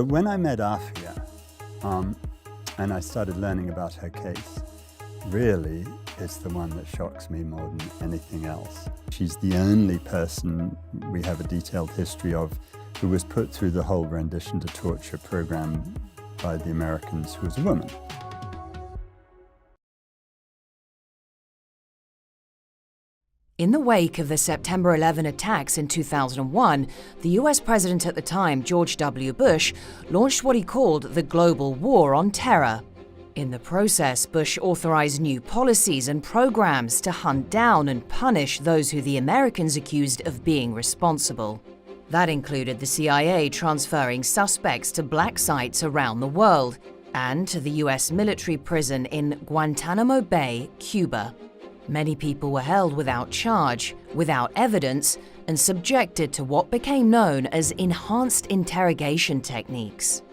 When I met Afiya, and I started learning about her case, really it's the one that shocks me more than anything else. She's the only person we have a detailed history of who was put through the whole rendition to torture program by the Americans who was a woman. In the wake of the September 11 attacks in 2001, the US president at the time, George W. Bush, launched what he called the Global War on Terror. In the process, Bush authorized new policies and programs to hunt down and punish those who the Americans accused of being responsible. That included the CIA transferring suspects to black sites around the world and to the US military prison in Guantanamo Bay, Cuba. Many people were held without charge, without evidence, and subjected to what became known as enhanced interrogation techniques.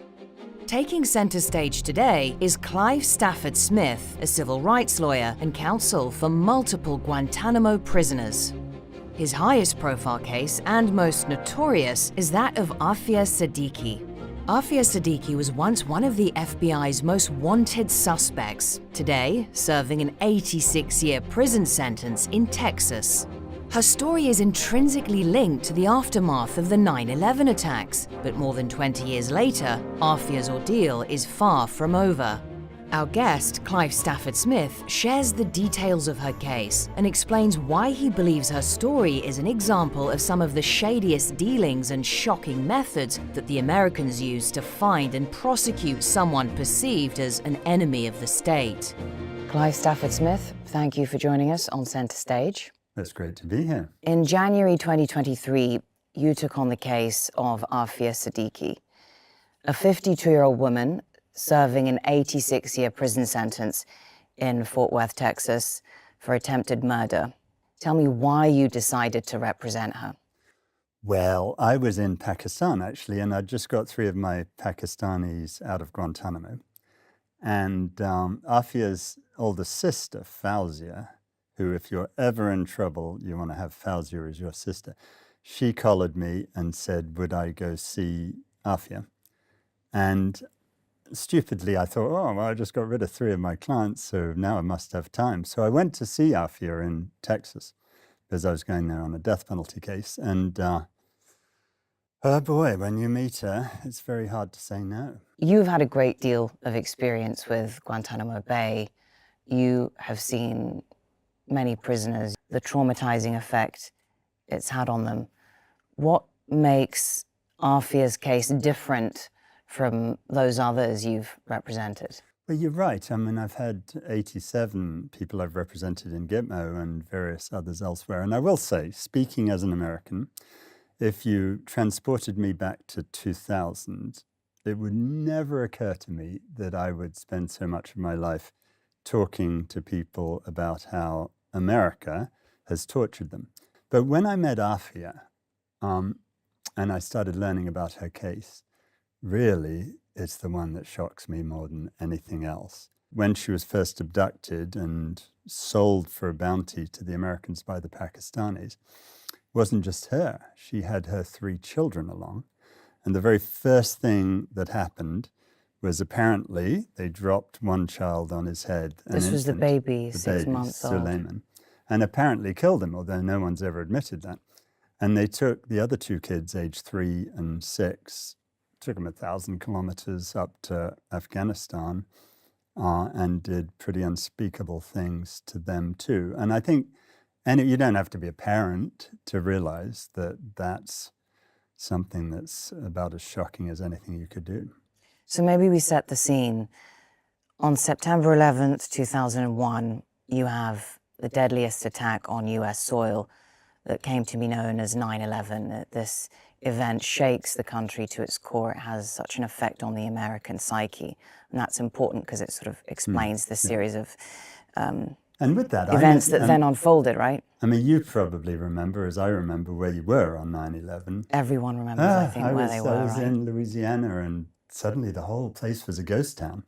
Taking center stage today is Clive Stafford Smith, a civil rights lawyer and counsel for multiple Guantanamo prisoners. His highest profile case and most notorious is that of Afiya Siddiqui. Afiya Siddiqui was once one of the FBI's most wanted suspects, today serving an 86-year prison sentence in Texas. Her story is intrinsically linked to the aftermath of the 9/11 attacks, but more than 20 years later, Afiya's ordeal is far from over. Our guest, Clive Stafford Smith, shares the details of her case and explains why he believes her story is an example of some of the shadiest dealings and shocking methods that the Americans used to find and prosecute someone perceived as an enemy of the state. Clive Stafford Smith, thank you for joining us on Center Stage. It's great to be here. In January 2023, you took on the case of Afiya Siddiqui, a 52-year-old woman serving an 86-year prison sentence in Fort Worth, Texas, for attempted murder. Tell me why you decided to represent her. Well, I was in Pakistan, actually, and I'd just got 3 of my Pakistanis out of Guantanamo. And Afiya's older sister, Fawzia, who, if you're ever in trouble, you want to have Fawzia as your sister, she collared me and said, would I go see Afiya? And stupidly, I thought, oh, well, I just got rid of 3 of my clients, so now I must have time. So I went to see Afiya in Texas because I was going there on a death penalty case. And oh boy, when you meet her, it's very hard to say no. You've had a great deal of experience with Guantanamo Bay. You have seen many prisoners, the traumatizing effect it's had on them. What makes Afiya's case different from those others you've represented? Well, you're right. I mean, I've had 87 people I've represented in Gitmo and various others elsewhere. And I will say, speaking as an American, if you transported me back to 2000, it would never occur to me that I would spend so much of my life talking to people about how America has tortured them. But when I met Afiya, and I started learning about her case, really, it's the one that shocks me more than anything else. When she was first abducted and sold for a bounty to the Americans by the Pakistanis, it wasn't just her. She had her 3 children along. And the very first thing that happened was apparently they dropped one child on his head. This was the baby, 6 months old. Suleiman, and apparently killed him, although no one's ever admitted that. And they took the other 2 kids, aged 3 and 6, took them 1,000 kilometers up to Afghanistan and did pretty unspeakable things to them too. And I think, and you don't have to be a parent to realize that that's something that's about as shocking as anything you could do. So maybe we set the scene. On September 11th, 2001, you have the deadliest attack on US soil that came to be known as 9/11. This event shakes the country to its core. It has such an effect on the American psyche. And that's important because it sort of explains the series of and with that, events that then unfolded, right? I mean, you probably remember, as I remember, where you were on 9/11. Everyone remembers, I think, where they were, I was in Louisiana, and suddenly the whole place was a ghost town.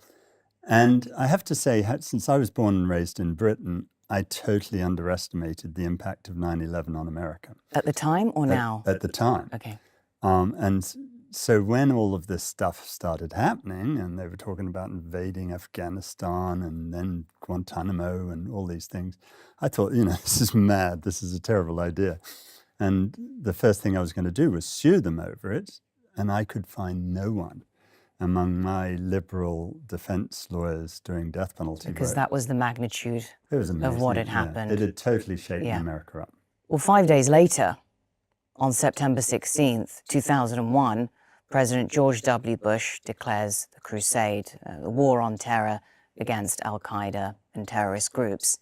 And I have to say, since I was born and raised in Britain, I totally underestimated the impact of 9/11 on America. At the time or now? At the time. Okay. And so when all of this stuff started happening, and they were talking about invading Afghanistan and then Guantanamo and all these things, I thought, this is mad. This is a terrible idea. And the first thing I was going to do was sue them over it, and I could find no one among my liberal defense lawyers doing death penalty Because work. that was the magnitude It was amazing, of what had happened. It had totally shaken America up. Well, 5 days later, on September 16th, 2001, President George W. Bush declares the crusade, the war on terror against al-Qaeda and terrorist groups.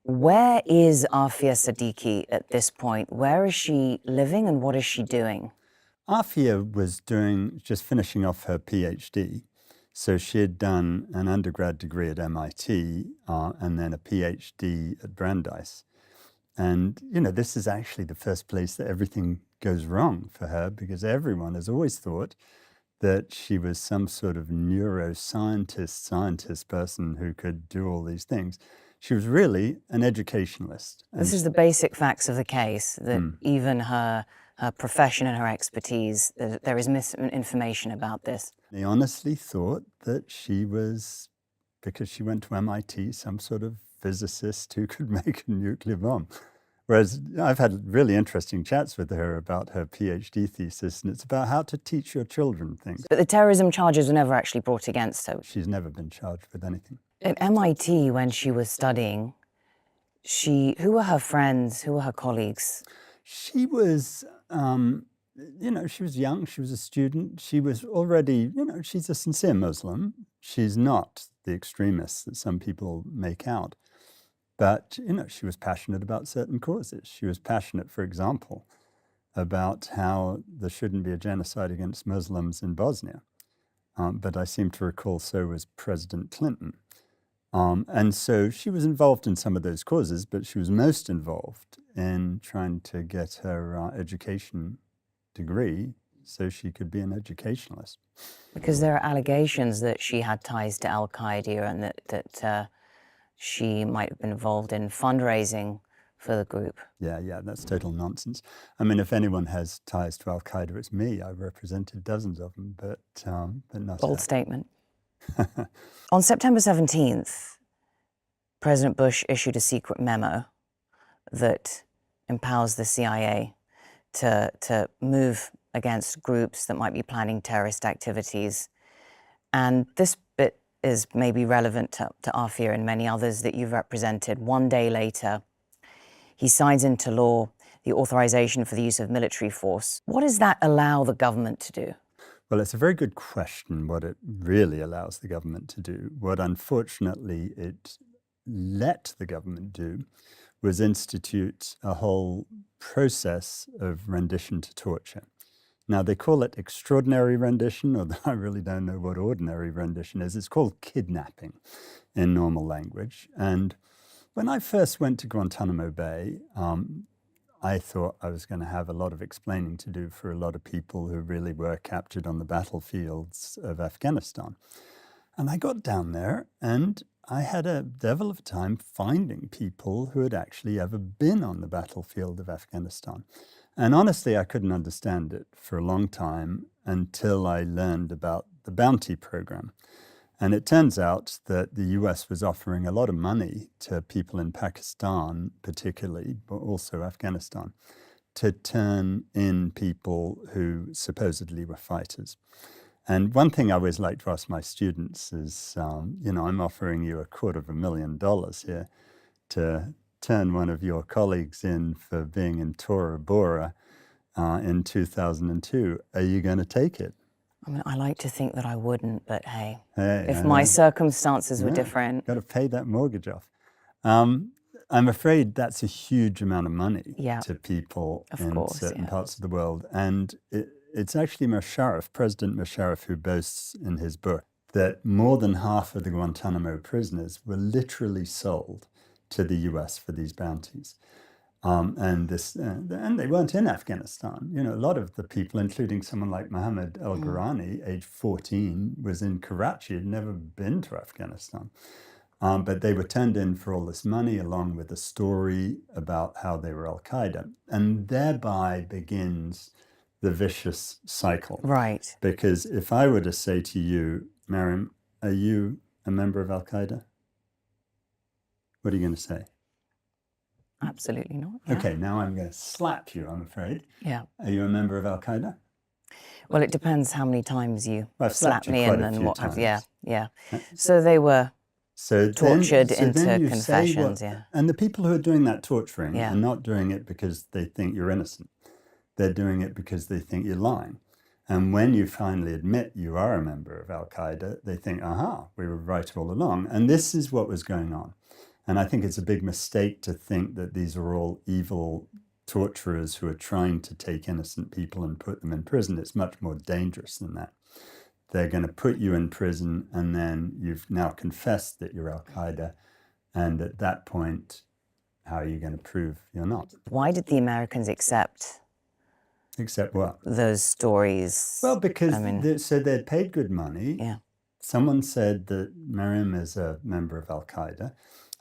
Where is Afiya Siddiqui at this point? Where is she living and what is she doing? Afiya was just finishing off her PhD. So she had done an undergrad degree at MIT and then a PhD at Brandeis. And, this is actually the first place that everything goes wrong for her, because everyone has always thought that she was some sort of scientist person who could do all these things. She was really an educationalist. This is the basic facts of the case, that even her profession and her expertise, there is misinformation about this. They honestly thought that she was, because she went to MIT, some sort of physicist who could make a nuclear bomb. Whereas I've had really interesting chats with her about her PhD thesis, and it's about how to teach your children things. But the terrorism charges were never actually brought against her. She's never been charged with anything. At MIT, when she was studying, who were her friends, who were her colleagues? She was, she was young, she was a student, she was already, she's a sincere Muslim. She's not the extremists that some people make out. But, she was passionate about certain causes. She was passionate, for example, about how there shouldn't be a genocide against Muslims in Bosnia. But I seem to recall so was President Clinton. And so she was involved in some of those causes, but she was most involved in trying to get her education degree so she could be an educationalist. Because there are allegations that she had ties to al-Qaeda and that she might have been involved in fundraising for the group. Yeah, that's total nonsense. I mean, if anyone has ties to al-Qaeda, it's me. I represented dozens of them, but not Bold her. statement. On September 17th, President Bush issued a secret memo that empowers the CIA to move against groups that might be planning terrorist activities. And this bit is maybe relevant to Afiya and many others that you've represented. 1 day later, he signs into law the authorization for the use of military force. What does that allow the government to do? Well, it's a very good question what it really allows the government to do. What unfortunately it let the government do was institute a whole process of rendition to torture. Now, they call it extraordinary rendition, although I really don't know what ordinary rendition is. It's called kidnapping in normal language. And when I first went to Guantanamo Bay, I thought I was going to have a lot of explaining to do for a lot of people who really were captured on the battlefields of Afghanistan. And I got down there and I had a devil of a time finding people who had actually ever been on the battlefield of Afghanistan. And honestly, I couldn't understand it for a long time until I learned about the bounty program. And it turns out that the US was offering a lot of money to people in Pakistan, particularly, but also Afghanistan, to turn in people who supposedly were fighters. And one thing I always like to ask my students is, I'm offering you $250,000 here to turn one of your colleagues in for being in Tora Bora in 2002. Are you going to take it? I mean, I like to think that I wouldn't, but hey, if my circumstances were different. Got to pay that mortgage off. I'm afraid that's a huge amount of money to people in certain parts of the world. And it's actually President Musharraf, who boasts in his book that more than half of the Guantanamo prisoners were literally sold to the US for these bounties. And they weren't in Afghanistan. A lot of the people, including someone like Mohammed El-Ghorani, age 14, was in Karachi, had never been to Afghanistan. But they were turned in for all this money, along with a story about how they were al-Qaeda. And thereby begins the vicious cycle. Right. Because if I were to say to you, Mariam, are you a member of Al-Qaeda? What are you going to say? Absolutely not. Yeah. Okay, now I'm going to slap you, I'm afraid. Yeah. Are you a member of Al-Qaeda? Well, it depends how many times you Well, I've slapped you me quite in a and few what have you. times. Yeah, yeah. So they were tortured into you confessions, say yeah. And the people who are doing that torturing Yeah. are not doing it because they think you're innocent. They're doing it because they think you're lying. And when you finally admit you are a member of Al-Qaeda, they think, aha, we were right all along. And this is what was going on. And I think it's a big mistake to think that these are all evil torturers who are trying to take innocent people and put them in prison. It's much more dangerous than that. They're going to put you in prison, and then you've now confessed that you're Al-Qaeda. And at that point, how are you going to prove you're not? Why did the Americans accept Except what? those stories? Well, because I mean, so they'd paid good money. yeah. Someone said that Mariam is a member of Al-Qaeda.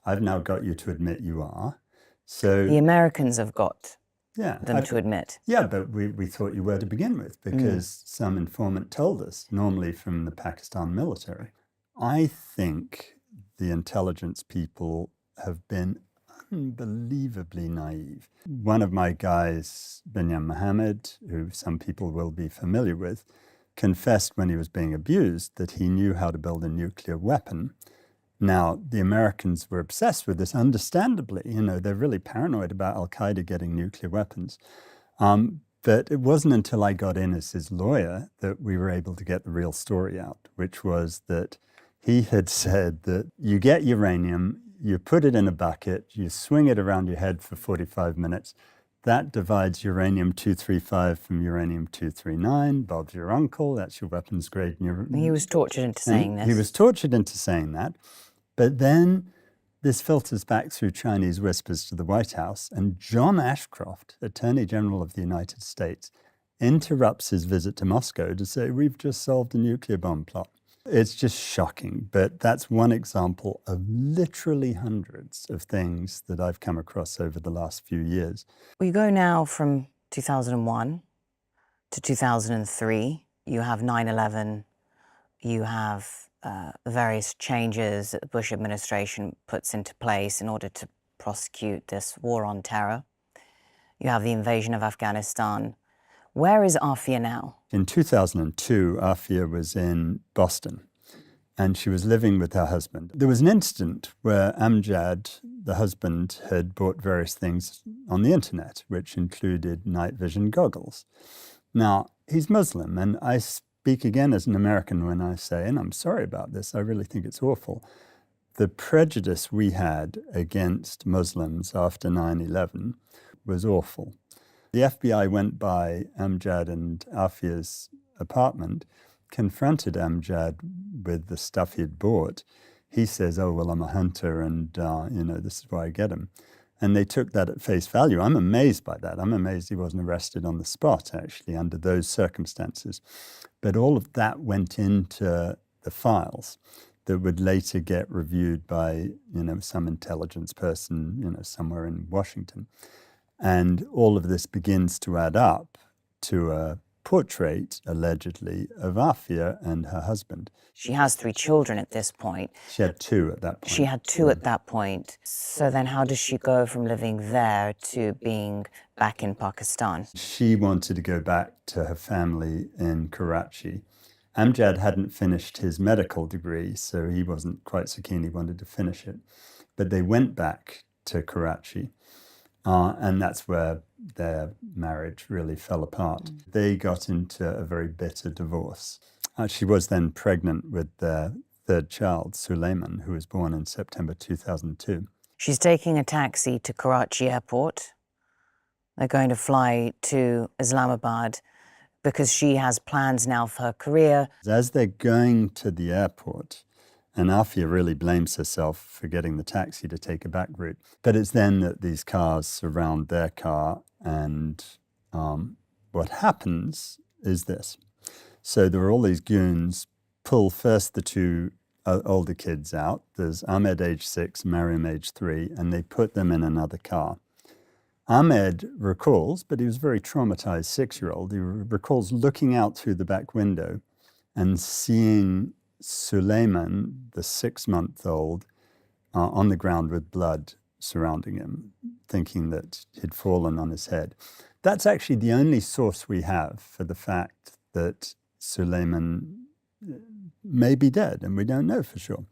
I've now got you to admit you are. So The Americans have got yeah, them to admit. Yeah, but we thought you were to begin with because some informant told us, normally from the Pakistan military. I think the intelligence people have been unbelievably naive. One of my guys, Binyam Mohammed, who some people will be familiar with, confessed when he was being abused that he knew how to build a nuclear weapon. Now, the Americans were obsessed with this, understandably. You know, they're really paranoid about Al-Qaeda getting nuclear weapons. But it wasn't until I got in as his lawyer that we were able to get the real story out, which was that he had said that you get uranium, you put it in a bucket, you swing it around your head for 45 minutes. That divides uranium-235 from uranium-239. Bob's your uncle, that's your weapons grade. He was tortured into saying this. He was tortured into saying that. But then this filters back through Chinese whispers to the White House, and John Ashcroft, Attorney General of the United States, interrupts his visit to Moscow to say, we've just solved a nuclear bomb plot. It's just shocking, but that's one example of literally hundreds of things that I've come across over the last few years. We go now from 2001 to 2003. You have 9/11. You have various changes that the Bush administration puts into place in order to prosecute this war on terror. You have the invasion of Afghanistan. Where is Afiya now? In 2002, Afiya was in Boston, and she was living with her husband. There was an incident where Amjad, the husband, had bought various things on the internet, which included night vision goggles. Now, he's Muslim, and I speak again as an American when I say, and I'm sorry about this, I really think it's awful, the prejudice we had against Muslims after 9/11 was awful. The FBI went by Amjad and Afiya's apartment, confronted Amjad with the stuff he'd bought. He says, oh, well, I'm a hunter and, this is why I get them. And they took that at face value. I'm amazed by that. I'm amazed he wasn't arrested on the spot, actually, under those circumstances. But all of that went into the files that would later get reviewed by, some intelligence person, somewhere in Washington. And all of this begins to add up to a portrait, allegedly, of Afiya and her husband. She has 3 children at this point. She had 2 at that point. She had 2 at that point. So then how does she go from living there to being back in Pakistan? She wanted to go back to her family in Karachi. Amjad hadn't finished his medical degree, so he wasn't quite so keen. He wanted to finish it. But they went back to Karachi, and that's where their marriage really fell apart. They got into a very bitter divorce. She was then pregnant with their 3rd child, Suleiman, who was born in September 2002. She's taking a taxi to Karachi airport. They're going to fly to Islamabad because she has plans now for her career. As they're going to the airport, and Afiya really blames herself for getting the taxi to take a back route. But it's then that these cars surround their car, and what happens is this. So there are all these goons, pull first the 2 older kids out. There's Ahmed, age 6, Mariam, age 3, and they put them in another car. Ahmed recalls, but he was a very traumatized 6-year-old, he recalls looking out through the back window and seeing Suleiman, the 6-month-old, on the ground with blood surrounding him, thinking that he'd fallen on his head. That's actually the only source we have for the fact that Suleiman may be dead, and we don't know for sure.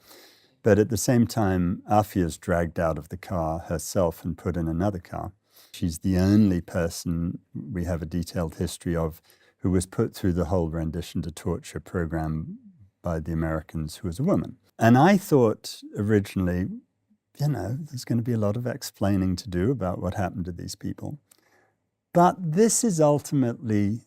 But at the same time, Afiya's dragged out of the car herself and put in another car. She's the only person we have a detailed history of who was put through the whole rendition to torture program by the Americans, who was a woman. And I thought originally, there's going to be a lot of explaining to do about what happened to these people. But this is ultimately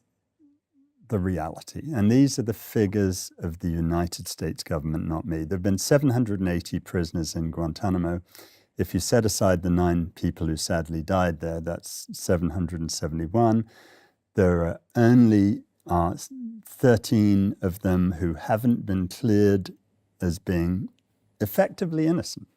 the reality. And these are the figures of the United States government, not me. There have been 780 prisoners in Guantanamo. If you set aside the 9 people who sadly died there, that's 771. There are only 13 of them who haven't been cleared as being effectively innocent.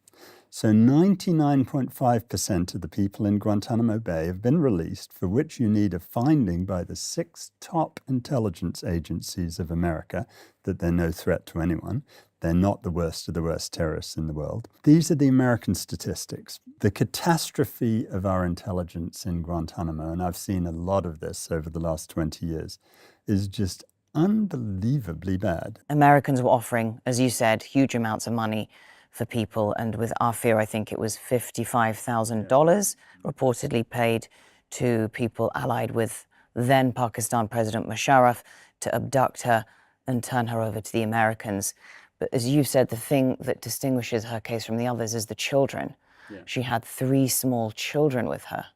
So 99.5% of the people in Guantanamo Bay have been released, for which you need a finding by the 6 top intelligence agencies of America that they're no threat to anyone. They're not the worst of the worst terrorists in the world. These are the American statistics. The catastrophe of our intelligence in Guantanamo, and I've seen a lot of this over the last 20 years, is just unbelievably bad. Americans were offering, as you said, huge amounts of money for people, and with Afiya, I think it was $55,000 reportedly paid to people allied with then Pakistan President Musharraf to abduct her and turn her over to the Americans. But as you said, the thing that distinguishes her case from the others is the children. Yeah. She had 3 small children with her.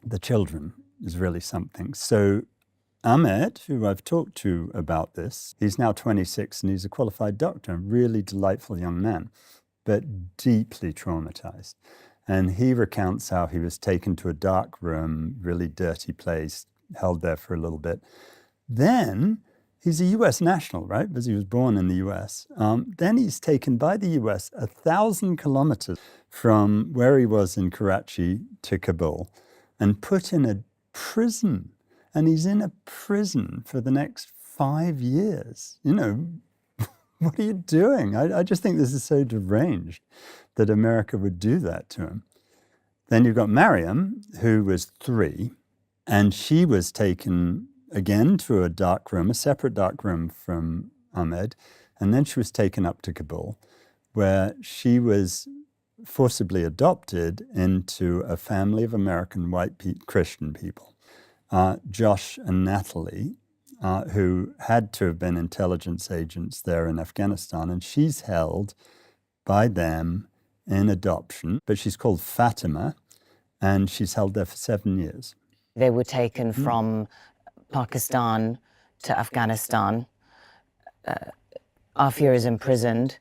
The children is really something. So Ahmed, who I've talked to about this, he's now 26 and he's a qualified doctor, a really delightful young man, but deeply traumatized. And he recounts how he was taken to a dark room, really dirty place, held there for a little bit. Then he's a US national, right? Because he was born in the US. Then he's taken by the US 1,000 kilometers from where he was in Karachi to Kabul and put in a prison. And he's in a prison for the next 5 years. What are you doing? I just think this is so deranged that America would do that to him. Then you've got Mariam, who was 3, and she was taken again to a dark room, a separate dark room from Ahmed, and then she was taken up to Kabul, where she was forcibly adopted into a family of American white Christian people, Josh and Natalie, who had to have been intelligence agents there in Afghanistan, and she's held by them in adoption, but she's called Fatima, and she's held there for 7 years. They were taken from Pakistan to Afghanistan. Afiya is imprisoned.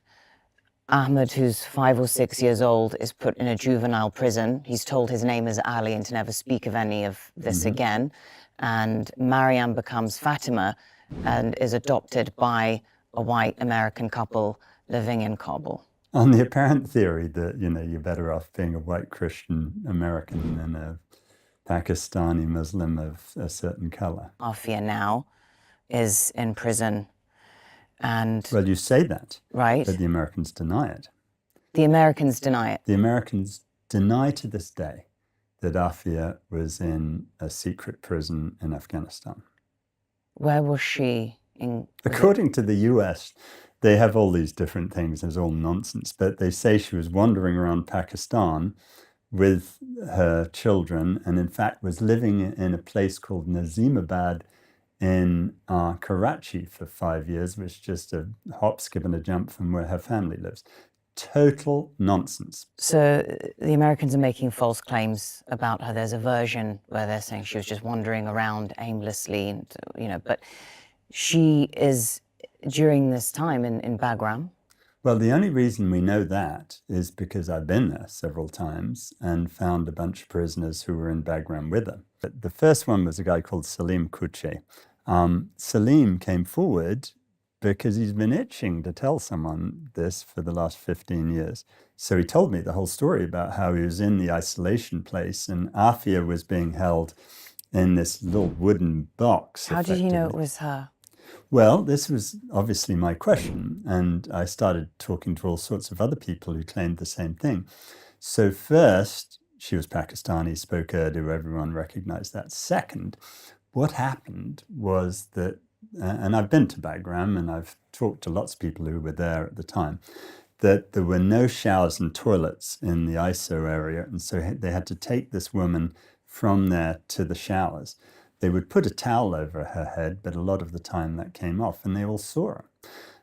Ahmed, who's 5 or 6 years old, is put in a juvenile prison. He's told his name is Ali and to never speak of any of this again. And Mariam becomes Fatima and is adopted by a white American couple living in Kabul. On the apparent theory that, you're better off being a white Christian American than a Pakistani Muslim of a certain color. Afiya now is in prison. And well, you say that, right? But the Americans deny it. The Americans deny it. The Americans deny to this day that Afiya was in a secret prison in Afghanistan. Where was she? According to the US, they have all these different things. It's all nonsense. But they say she was wandering around Pakistan with her children, and in fact was living in a place called Nazimabad in Karachi for 5 years, which is just a hop, skip, and a jump from where her family lives. Total nonsense. So the Americans are making false claims about her. There's a version where they're saying she was just wandering around aimlessly, and, but she is, during this time in Bagram. Well, the only reason we know that is because I've been there several times and found a bunch of prisoners who were in Bagram with her. But the first one was a guy called Salim Kuche. Salim came forward because he's been itching to tell someone this for the last 15 years. So he told me the whole story about how he was in the isolation place and Afiya was being held in this little wooden box. How did he know it was her? Well, this was obviously my question, and I started talking to all sorts of other people who claimed the same thing. So first, she was Pakistani, spoke Urdu, everyone recognized that. Second, what happened was that, and I've been to Bagram and I've talked to lots of people who were there at the time, that there were no showers and toilets in the ISO area, and so they had to take this woman from there to the showers. They would put a towel over her head, but a lot of the time that came off, and they all saw her.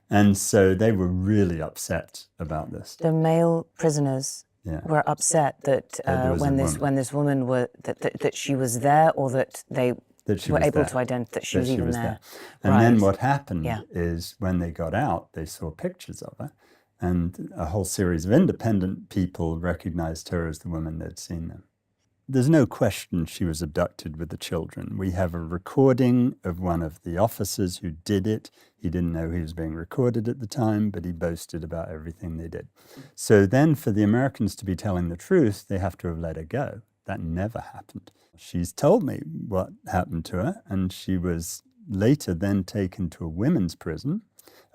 And so they were really upset about this. The male prisoners were upset that when this woman that she was there, or that they were able to identify that she was even there. And then what happened is when they got out, they saw pictures of her, and a whole series of independent people recognized her as the woman they'd seen them. There's no question she was abducted with the children. We have a recording of one of the officers who did it. He didn't know he was being recorded at the time, but he boasted about everything they did. So then for the Americans to be telling the truth, they have to have let her go. That never happened. She's told me what happened to her, and she was later then taken to a women's prison,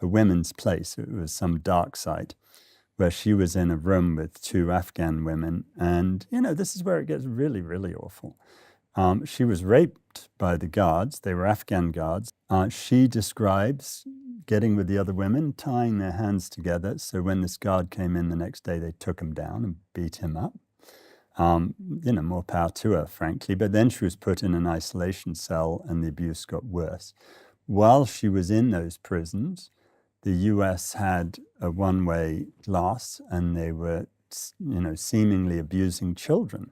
a women's place. It was some dark site, where she was in a room with two Afghan women. And, you know, this is where it gets really, really awful. She was raped by the guards. They were Afghan guards. She describes getting with the other women, tying their hands together. So when this guard came in the next day, they took him down and beat him up. You know, more power to her, frankly. But then she was put in an isolation cell and the abuse got worse. While she was in those prisons, the US had a one-way glass, and they were, you know, seemingly abusing children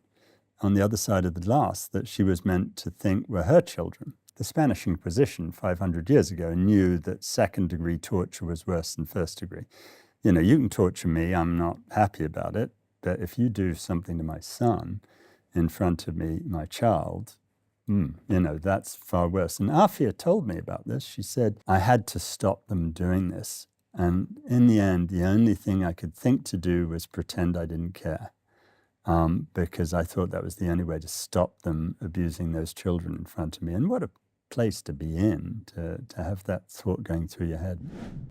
on the other side of the glass that she was meant to think were her children. The Spanish Inquisition 500 years ago knew that second-degree torture was worse than first-degree. You know, you can torture me, I'm not happy about it, but if you do something to my son in front of me, my child, you know, that's far worse. And Afiya told me about this. She said, I had to stop them doing this. And in the end, the only thing I could think to do was pretend I didn't care, because I thought that was the only way to stop them abusing those children in front of me. And what a place to be in, to have that thought going through your head.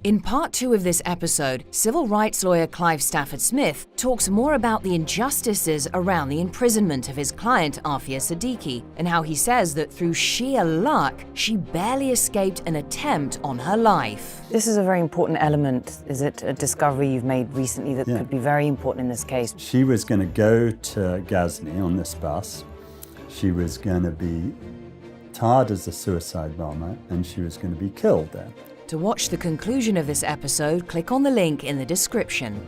In part 2 of this episode, civil rights lawyer Clive Stafford Smith talks more about the injustices around the imprisonment of his client Afiya Siddiqui, and how he says that through sheer luck, she barely escaped an attempt on her life. This is a very important element. Is it a discovery you've made recently that could be very important in this case? She was going to go to Ghazni on this bus. She was going to be tarred as a suicide bomber, and she was going to be killed there. To watch the conclusion of this episode, click on the link in the description.